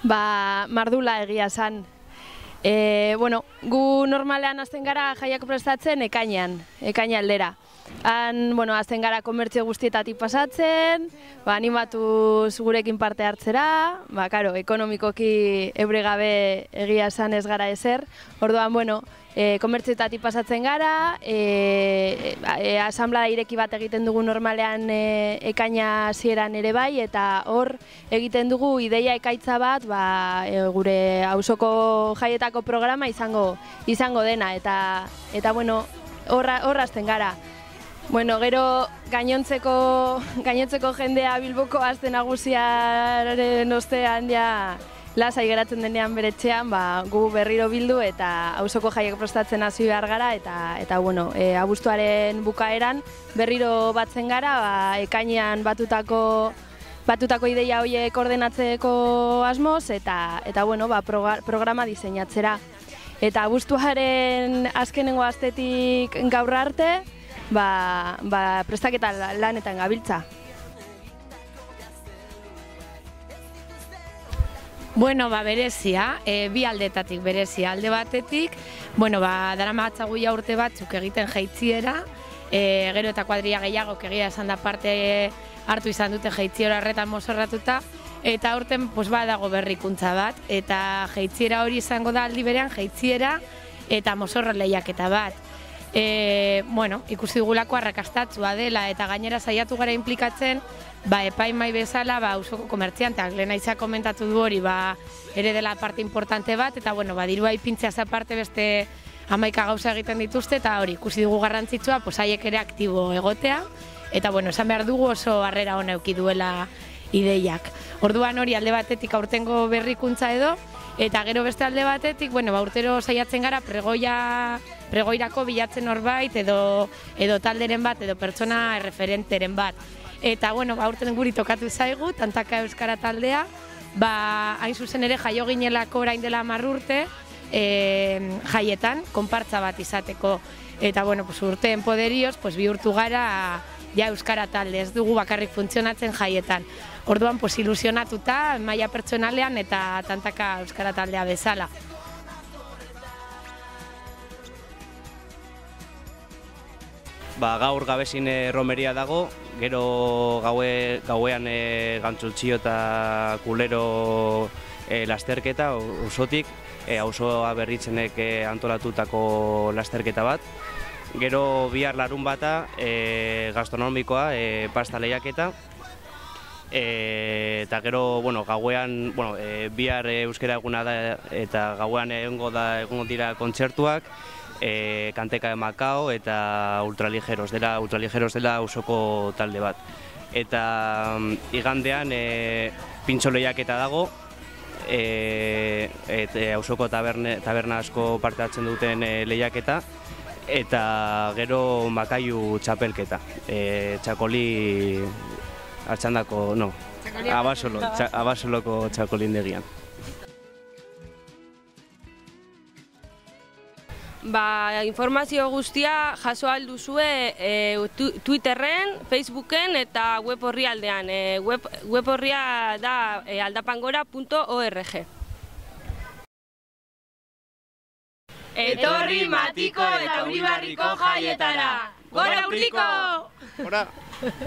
Mardula egia esan. Bueno, gu normalean hasten gara jaiak prestatzen ekainean aldera. Han, bueno, hasten gara komertzio guztietatik pasatzen, animatuz gurekin parte hartzera, karo, ekonomikoki eure gabe egia esan ez gara ezer. Orduan, bueno, komertzioetatik pasatzen gara, asamblea ireki bat egiten dugu normalean ekaina hasieran ere bai, eta hor egiten dugu ideia ekaitza bat gure auzoko jaietako programa izango dena, eta bueno, hor hasten gara. Bueno, gero gainontzeko jendea Bilboko aste nagusiaren ostean ja lasai geratzen denean bere etxean, gu berriro bildu eta auzoko jaiak prestatzen hasi behar gara, eta bueno, abuztuaren bukaeran berriro batzen gara, ekainean batutako ideia horiek ordenatzeko asmoz, eta bueno, programa diseinatzera. Eta abuztuaren azkenengo astetik gaur arte, prestaketa lanetan gabiltza. Bueno, berezia, bi aldetatik berezia. Alde batetik, bueno, daramatzagu ja urte batzuk egiten jaitziera, gero eta kuadrilla gehiagok egia esan da parte hartu izan dute jaitziera horretan mozorratuta, eta aurten badago berrikuntza bat, eta jaitziera hori izango da aldi berean jaitziera eta mozorro lehiaketa bat. Bueno, ikusi dugulako arrakastatsua dela, eta gainera saiatu gara inplikatzen epaimahai bezala auzoko komertzianteak, lehen aiza komentatu du hori ere dela parte importante bat, eta bueno, dirua ipintzeaz aparte beste 11 gauza egiten dituzte, eta hori ikusi dugu garrantzitsua haiek ere aktibo egotea, eta bueno, esan behar dugu oso harrera ona eduki duela ideiak. Orduan hori alde batetik aurtengo berrikuntza edo, eta gero beste alde batetik, bueno, urtero saiatzen gara pregoirako bilatzen horbait edo talderen bat, edo pertsona erreferenteren bat. Eta, bueno, aurten guri tokatu zaigu, Tantaka Euskara taldea, hain zuzen ere jaio ginelako orain dela 10 urte, jaietan, konpartza bat izateko. Eta, bueno, urteen poderioz, bihurtu gara ja Euskara talde, ez dugu bakarrik funtzionatzen jaietan. Orduan, ilusionatuta, maila pertsonalean eta Tantaka Euskara taldea bezala. Gaur gabezin romeria dago, gero gauean gantzultzio eta kulero lasterketa osotik, auzoa berritzenek antolatutako lasterketa bat. Gero bihar larun bata gastronomikoa, pasta lehiaketa. Eta gero, gauean, bihar euskera eguna da eta gauean egongo dira kontzertuak, Kanteka de Macao eta Ultraligeros dela auzoko talde bat. Eta igandean pintxo lehiaketa dago, auzoko taberna asko parte hartzen duten lehiaketa, eta gero makaiu txapelketa, txakoli hartxandako, abasoloko txakolindegian. Informazio guztia jaso alduzue Twitterren, Facebooken eta web orrialdean. Web orria da aldapangora.org. Etorri Matiko eta Uribarriko jaietara! Gora Urliko!